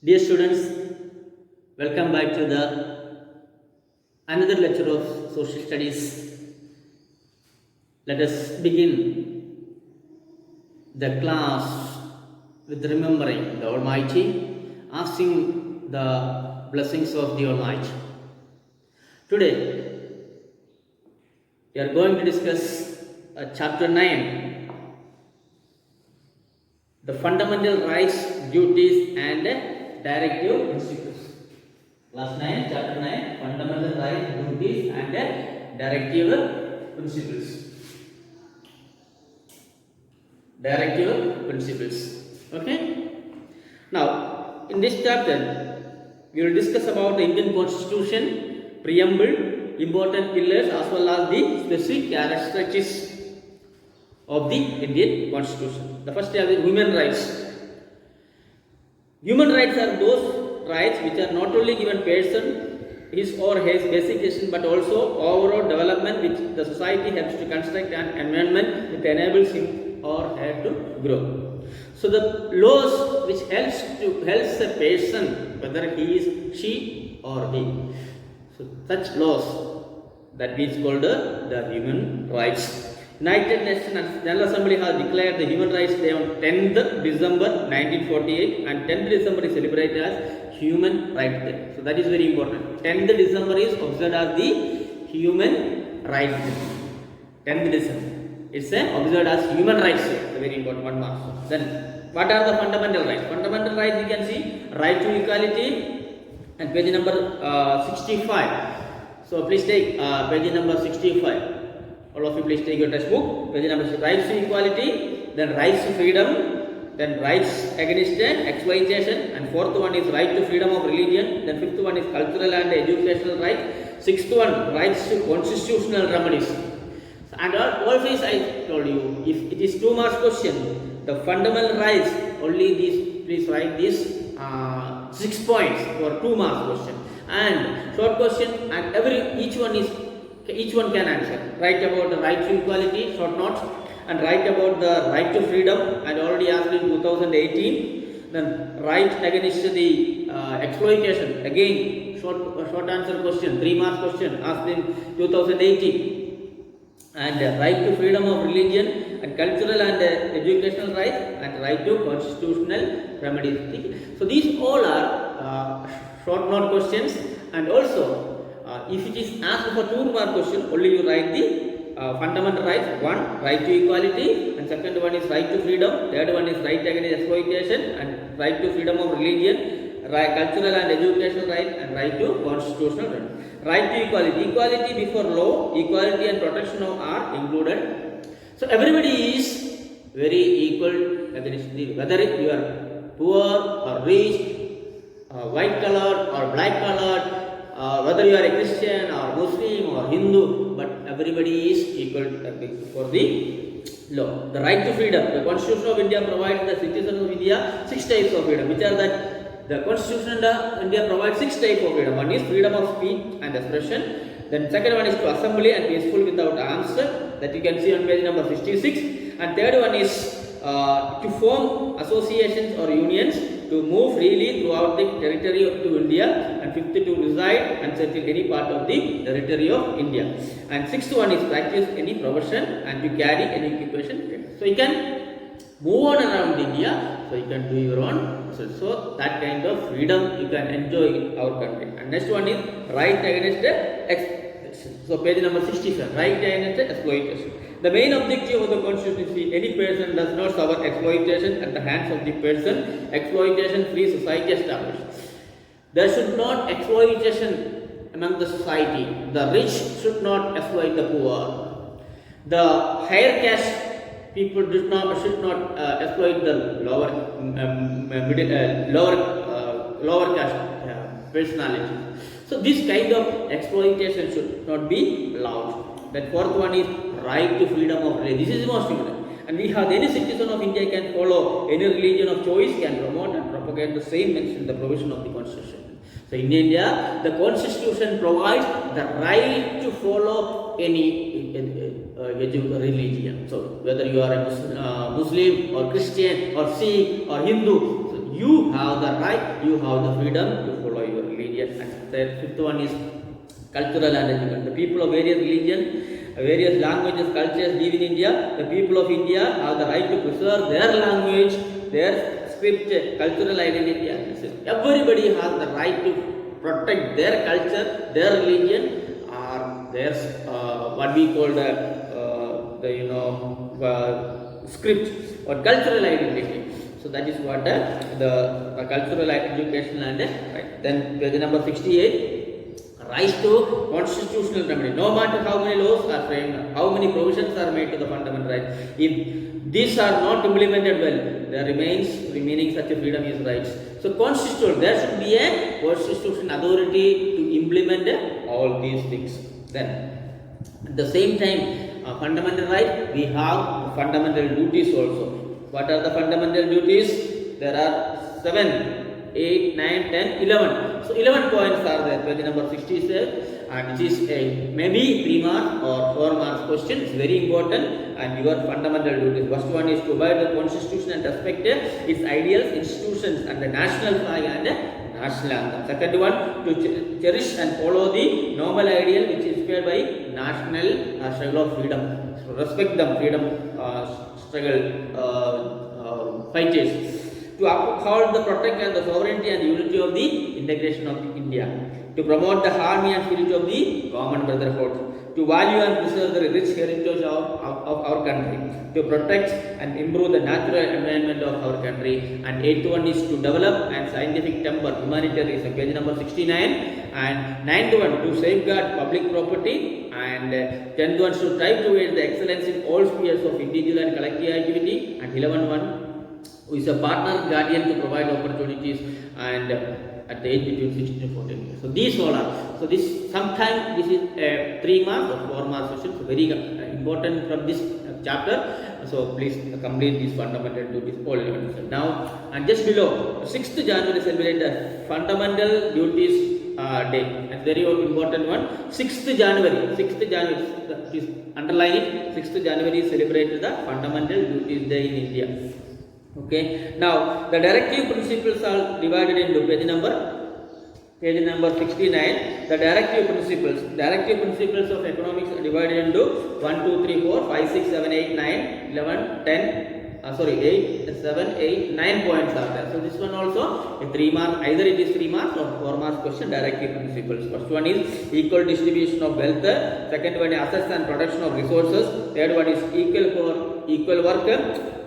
Dear students, welcome back to the another lecture of social studies. Let us begin the class with remembering the Almighty, asking the blessings of the Almighty. Today, we are going to discuss chapter 9, the fundamental rights, duties and directive principles. Class 9, chapter 9, fundamental rights, duties and directive principles. Directive principles. Okay. Now, in this chapter, we will discuss about the Indian Constitution, preamble, important pillars as well as the specific characteristics of the Indian Constitution. The first is human rights. Human rights are those rights which are not only given person his or his basic education but also overall development which the society helps to construct an environment that enables him or her to grow. So the laws which helps a person, whether he is she or he, so such laws that is called the human rights. United Nations General Assembly has declared the Human Rights Day on 10th December 1948 and 10th December is celebrated as Human Rights Day. So that is very important. 10th December is observed as the Human Rights Day. 10th December. It's observed as Human Rights Day. It's a very important one mark. Then what are the fundamental rights? Fundamental rights you can see right to equality and page number 65. So please take page number 65. All of you please take your textbook. Page number 6. Rights to equality, then rights to freedom, then rights against exploitation, and fourth one is right to freedom of religion, then fifth one is cultural and educational rights, sixth one rights to constitutional remedies. And also I told you, if it is 2 marks question, the fundamental rights only these, please write this 6 points for 2 marks question, and short question, and each one can answer. Write about the right to equality, short notes, and write about the right to freedom, and already asked in 2018. Then right against the exploitation, again short answer question, 3 marks question asked in 2018. And right to freedom of religion, and cultural and educational rights, and right to constitutional remedies. So these all are short note questions, and also if it is asked for 2 mark question, only you write the fundamental rights. One, right to equality, and second one is right to freedom, third one is right against exploitation, and right to freedom of religion, right, cultural and educational right, and right to constitutional right. Right to equality. Equality before law, equality and protection are included. So everybody is very equal against the, whether you are poor or rich, white colored or black colored, whether you are a Christian or Muslim or Hindu, but everybody is equal for the law. The right to freedom. The Constitution of India provides the citizens of India 6 types of freedom, which are that the Constitution of India provides 6 types of freedom. One is freedom of speech and expression. Then second one is to assembly and peaceful without arms, that you can see on page number 66. And third one is to form associations or unions, to move freely throughout the territory of India, and fifth to reside and settle any part of the territory of India, and sixth one is practice any profession and to carry any occupation. So you can move on around India, so you can do your own. So that kind of freedom you can enjoy in our country. And next one is right against exploitation. So page number 67, right against exploitation. The main objective of the Constitution is any person does not suffer exploitation at the hands of the person, exploitation-free society established. There should not exploitation among the society. The rich should not exploit the poor. The higher caste people should not exploit the lower caste personality. So this kind of exploitation should not be allowed. That fourth one is right to freedom of religion. This is the most important. And we have any citizen of India can follow any religion of choice, can promote and propagate the same mentioned in the provision of the Constitution. So in India, the Constitution provides the right to follow any religion. So whether you are a Muslim or Christian or Sikh or Hindu, so you have the right, you have the freedom to follow your religion. And the fifth one is cultural and education. The people of various religion, various languages, cultures live in India. The people of India have the right to preserve their language, their script, cultural identity. Everybody has the right to protect their culture, their religion, or their what we call the script or cultural identity. So that is what the cultural education and right. Then page number 68, rise to constitutional remedy. No matter how many laws are framed, how many provisions are made to the fundamental rights, if these are not implemented well, there remains remaining such a freedom is rights. So constitutional, there should be a constitutional authority to implement all these things. Then at the same time, fundamental right, we have fundamental duties also. What are the fundamental duties? There are 7, 8, 9, 10, 11. So 11 points are there. Page number 67, and it is a maybe 3 mark or 4 marks question. It's very important. And your fundamental duties. First one is to abide the constitution and respect its ideals, institutions, and the national flag and national anthem. Second one, to cherish and follow the noble ideal which is inspired by national struggle of freedom. So respect them, freedom struggle fighters. To uphold the protect and the sovereignty and the unity of the integration of India. To promote the harmony and spirit of the common brotherhood. To value and preserve the rich heritage of our country. To protect and improve the natural environment of our country. And eighth one is to develop and scientific temper, humanitarianism, page number 69. And ninth one, to safeguard public property. And 10th one, to strive towards the excellence in all spheres of individual and collective activity. And 11th one, who is a partner guardian to provide opportunities and at the age between 16 to 14 years. So these all are. So this sometimes this is a 3 marks or 4 marks question. So very important from this chapter. So please complete these fundamental duties all 11. Now and just below 6th January celebrate the fundamental duties day. A very important one. 6th January. 6th January. Please underline it. 6th January celebrate the fundamental duties day in India. Okay. Now the directive principles are divided into page number 69. The directive principles of economics are divided into 1, 2, 3, 4, 5, 6, 7, 8, 9, 11, 10. 8, 7, 8, 9 points are there. So this one also a 3 mark. Either it is 3 marks or 4 marks question. Directive principles. First one is equal distribution of wealth. Second one is access and production of resources. Third one is equal for equal work.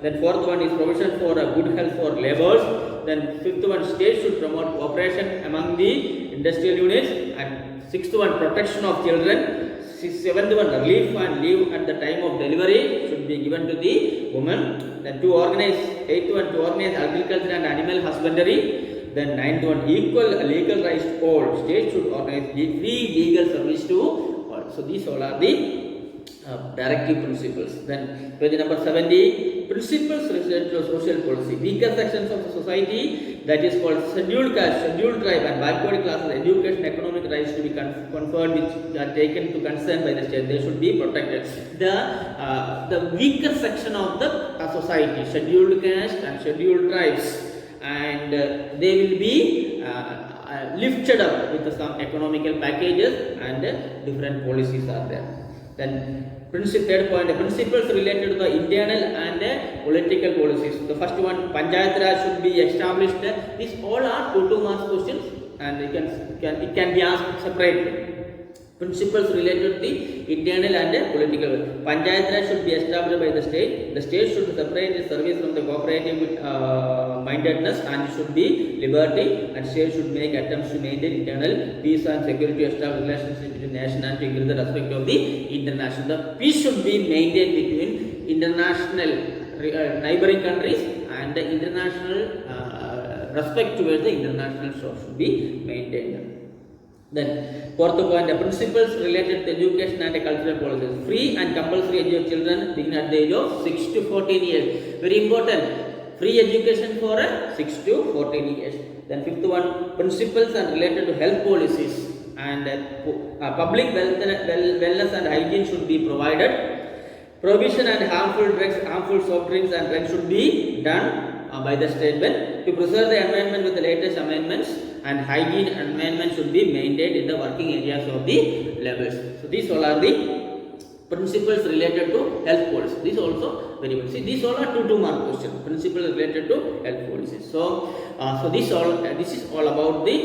Then fourth one is provision for good health for laborers. Then fifth one, state should promote cooperation among the industrial units. And sixth one, protection of children. Seventh one, relief and leave at the time of delivery should be given to the woman. Then eighth one, to organize agriculture and animal husbandry. Then ninth one, equal legal rights to all. State should organize free legal service to all. So these all are the directive principles. Then page number 70, principles related to social policy. Weaker sections of the society, that is called scheduled caste, scheduled tribe and backward classes, education, economic rights to be conferred which are taken to concern by the state. They should be protected. The weaker section of the society, scheduled caste and scheduled tribes, and they will be lifted up with some economical packages and different policies are there. Then third point, the principles related to the internal and political policies. The first one, Panchayat Raj should be established. These all are 2 marks questions, and it can be asked separately. Principles related to the internal and political. Panchayat Raj should be established by the state. The state should separate the service from the cooperative mindedness, and it should be liberty. And state should make attempts to maintain internal peace and security, establish relationship between nation and to increase the respect of the international. The peace should be maintained between international neighboring countries, and the international respect towards the international source should be maintained. Then fourth point, the principles related to education and cultural policies. Free and compulsory education children begin at the age of 6 to 14 years. Very important. Free education for 6 to 14 years. Then fifth one, principles and related to health policies, and public wellness and hygiene should be provided. Prohibition and harmful drugs, harmful soft drinks and drugs should be done. by the statement to preserve the environment with the latest amendments and hygiene environment should be maintained in the working areas of the labors. So these all are the principles related to health policy. These also very well. See, these all are 2 mark questions. Principles related to health policies. So, this is all about the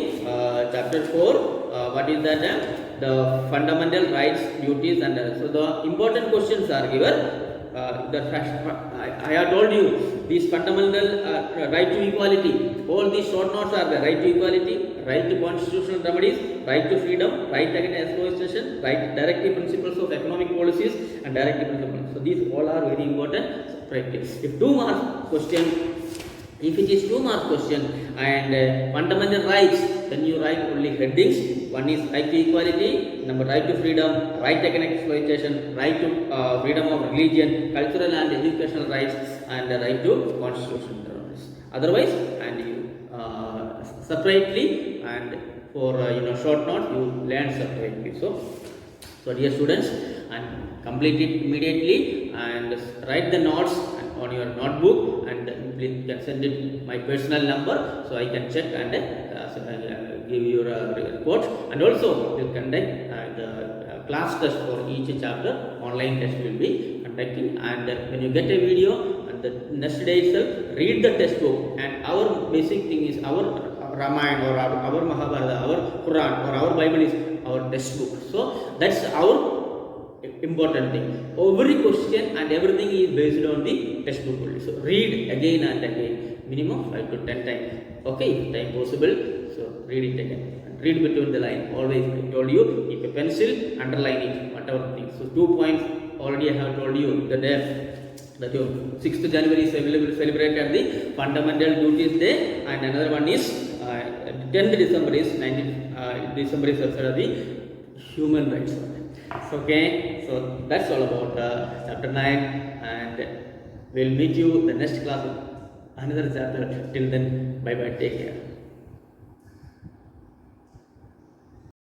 chapter 4. What is that? The fundamental rights, duties, and so the important questions are given. I have told you these fundamental right to equality. All these short notes are the right to equality, right to constitutional remedies, right to freedom, right against exploitation, right directive principles of economic policies, and directive principles. So these all are very important. If 2 mark question, if it is 2 mark question and fundamental rights, then you write only headings. One is right to equality, number right to freedom, right against exploitation, right to freedom of religion, cultural and educational rights, and the right to constitutional rights. Otherwise, and you separately and for short note you learn separately. So dear students, and complete it immediately and write the notes on your notebook and please can send it my personal number so I can check and give you a report, and also we'll conduct the class test for each chapter. Online test will be conducting, and when you get a video and the next day itself read the textbook, and our basic thing is our Ramayana or our Mahabharata, our Quran or our Bible is our textbook. So that's our important thing. Every question and everything is based on the textbook only. So read again and again, minimum 5 to 10 times. Okay, if time possible. So read it again. And read between the line. Always I told you, keep a pencil, underline it, whatever thing. So 2 points already I have told you the day that 6th January is celebrated the Fundamental Duties Day, and another one is 10th December is December is the Human Rights. Okay, so that's all about chapter 9, and we'll meet you the next class with another chapter. Till then, bye bye, take care.